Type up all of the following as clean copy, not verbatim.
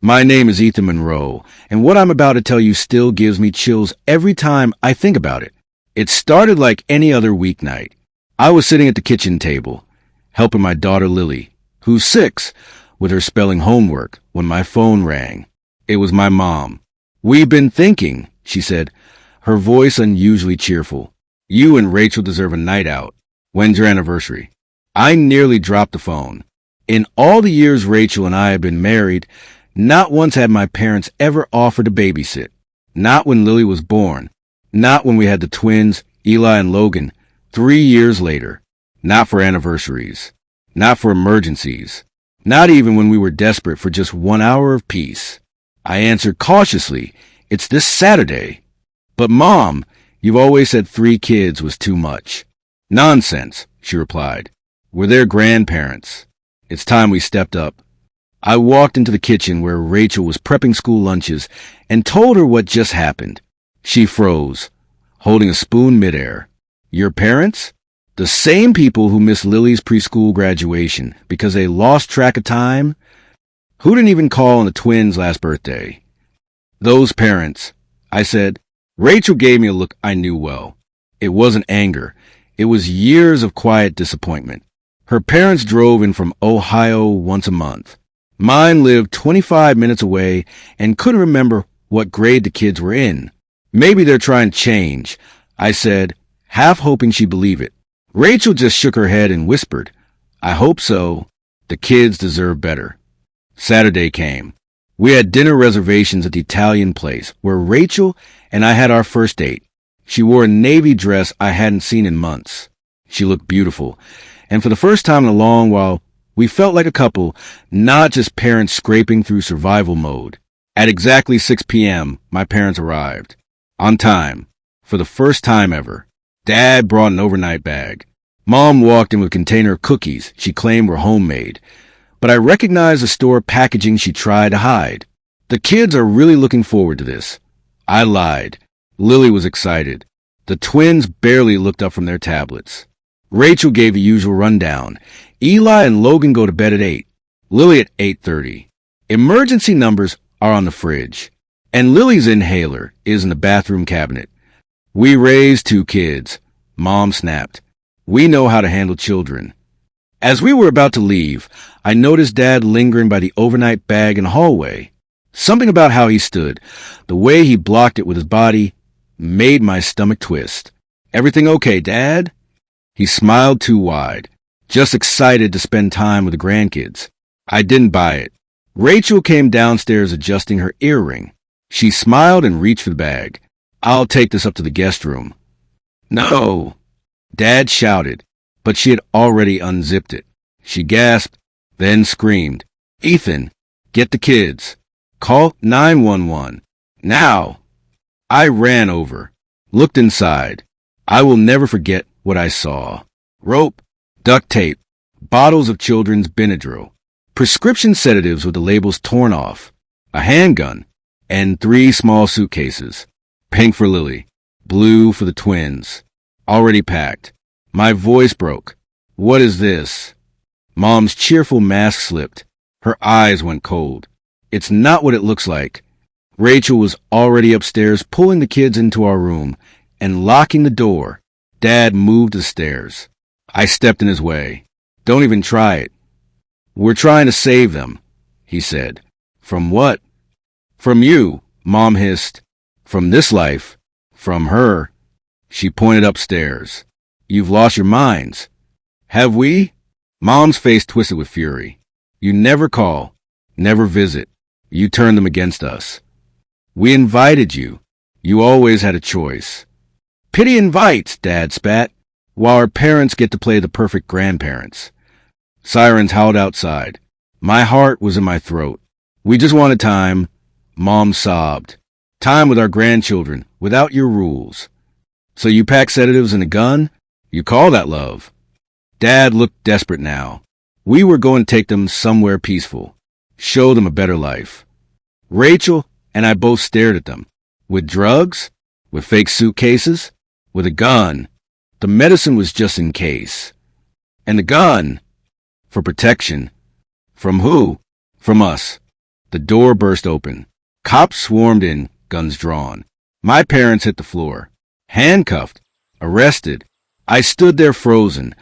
My name is Ethan Monroe, and what I'm about to tell you still gives me chills every time I think about it. It started like any other weeknight. I was sitting at the kitchen table, helping my daughter Lily, who's 6, with her spelling homework when my phone rang. It was my mom. "We've been thinking," she said, her voice unusually cheerful. "You and Rachel deserve a night out. When's your anniversary?" I nearly dropped the phone. In all the years Rachel and I have been married, not once had my parents ever offered to babysit. Not when Lily was born. Not when we had the twins, Eli and Logan, 3 years later. Not for anniversaries. Not for emergencies. Not even when we were desperate for just 1 hour of peace. I answered cautiously, "It's this Saturday." "But Mom, you've always said 3 kids was too much." "Nonsense," she replied. "We're their grandparents." It's time we stepped up. I walked into the kitchen where Rachel was prepping school lunches and told her what just happened. She froze, holding a spoon midair. "Your parents?" "The same people who missed Lily's preschool graduation because they lost track of time? Who didn't even call on the twins' last birthday?" "Those parents," I said. Rachel gave me a look I knew well. It wasn't anger. It was years of quiet disappointment. Her parents drove in from Ohio once a month. Mine lived 25 minutes away and couldn't remember what grade the kids were in. "Maybe they're trying to change," I said, half hoping she'd believe it. Rachel just shook her head and whispered, "I hope so. The kids deserve better." Saturday came. We had dinner reservations at the Italian place where Rachel and I had our first date. She wore a navy dress I hadn't seen in months. She looked beautiful, and for the first time in a long while, we felt like a couple, not just parents scraping through survival mode. At exactly 6 p.m., my parents arrived. On time. For the first time ever. Dad brought an overnight bag. Mom walked in with a container of cookies she claimed were homemade, but I recognized the store packaging she tried to hide. "The kids are really looking forward to this." I lied. Lily was excited. The twins barely looked up from their tablets. Rachel gave the usual rundown. Eli and Logan go to bed at 8. Lily at 8:30. Emergency numbers are on the fridge. And Lily's inhaler is in the bathroom cabinet. "We raised 2 kids," Mom snapped. "We know how to handle children." As we were about to leave, I noticed Dad lingering by the overnight bag in the hallway. Something about how he stood, the way he blocked it with his body, made my stomach twist. "Everything okay, Dad?" He smiled too wide, just excited to spend time with the grandkids. I didn't buy it. Rachel came downstairs adjusting her earring. She smiled and reached for the bag. "I'll take this up to the guest room." "No!" Dad shouted, but she had already unzipped it. She gasped, then screamed, "Ethan, get the kids. Call 911. Now!" I ran over, looked inside. I will never forget what I saw. Rope, duct tape, bottles of children's Benadryl, prescription sedatives with the labels torn off, a handgun, and 3 small suitcases. Pink for Lily, blue for the twins. Already packed. My voice broke. "What is this?" Mom's cheerful mask slipped. Her eyes went cold. "It's not what it looks like." Rachel was already upstairs pulling the kids into our room and locking the door. Dad moved the stairs. I stepped in his way. "Don't even try it." "We're trying to save them," he said. "From what?" "From you," Mom hissed. "From this life. From her." She pointed upstairs. "You've lost your minds." "Have we?" Mom's face twisted with fury. "You never call, never visit. You turn them against us. We invited you. You always had a choice." "Pity invites," Dad spat, "while our parents get to play the perfect grandparents." Sirens howled outside. My heart was in my throat. "We just wanted time," Mom sobbed. "Time with our grandchildren, without your rules." "So you pack sedatives and a gun? You call that love?" Dad looked desperate now. We were going to take them somewhere peaceful, show them a better life. Rachel and I both stared at them. With drugs? With fake suitcases? With a gun? The medicine was just in case. And the gun? For protection. From who? From us. The door burst open. Cops swarmed in, guns drawn. My parents hit the floor. Handcuffed. Arrested. I stood there frozen,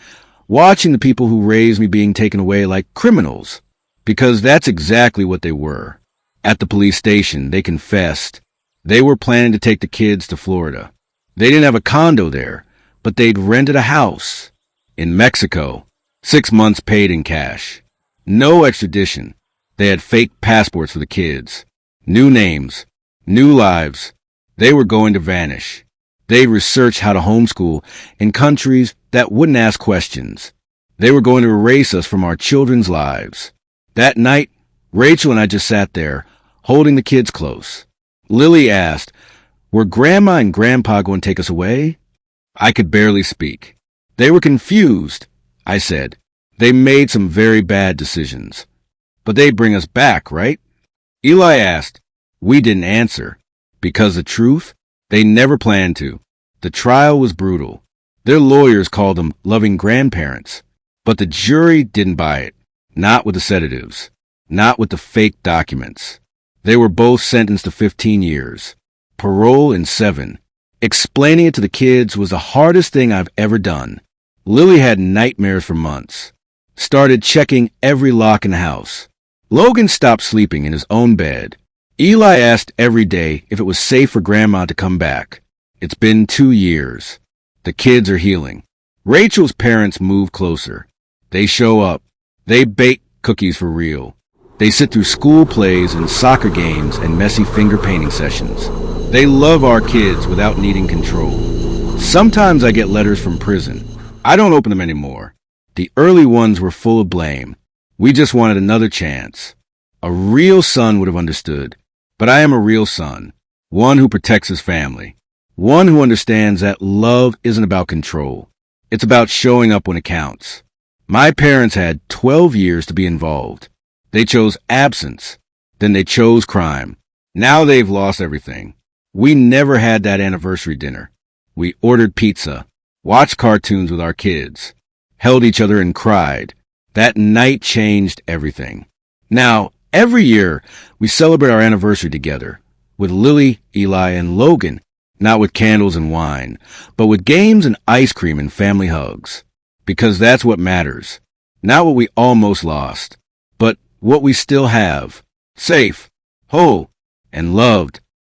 watching the people who raised me being taken away like criminals. Because that's exactly what they were. At the police station, they confessed. They were planning to take the kids to Florida. They didn't have a condo there, but they'd rented a house. In Mexico. 6 months paid in cash. No extradition. They had fake passports for the kids. New names. New lives. They were going to vanish. They researched how to homeschool in countries that wouldn't ask questions. They were going to erase us from our children's lives. That night, Rachel and I just sat there, holding the kids close. Lily asked, "Were Grandma and Grandpa going to take us away?" I could barely speak. They were confused, I said. They made some very bad decisions. But they'd bring us back, right? Eli asked. We didn't answer. Because the truth? They never planned to. The trial was brutal. Their lawyers called them loving grandparents. But the jury didn't buy it. Not with the sedatives. Not with the fake documents. They were both sentenced to 15 years. Parole in 7. Explaining it to the kids was the hardest thing I've ever done. Lily had nightmares for months. Started checking every lock in the house. Logan stopped sleeping in his own bed. Eli asked every day if it was safe for Grandma to come back. It's been 2 years. The kids are healing. Rachel's parents move closer. They show up. They bake cookies for real. They sit through school plays and soccer games and messy finger painting sessions. They love our kids without needing control. Sometimes I get letters from prison. I don't open them anymore. The early ones were full of blame. We just wanted another chance. A real son would have understood. But I am a real son. One who protects his family. One who understands that love isn't about control. It's about showing up when it counts. My parents had 12 years to be involved. They chose absence. Then they chose crime. Now they've lost everything. We never had that anniversary dinner. We ordered pizza, watched cartoons with our kids, held each other and cried. That night changed everything. Now, every year, we celebrate our anniversary together, with Lily, Eli, and Logan, not with candles and wine, but with games and ice cream and family hugs. Because that's what matters. Not what we almost lost, but what we still have. Safe, whole, and loved.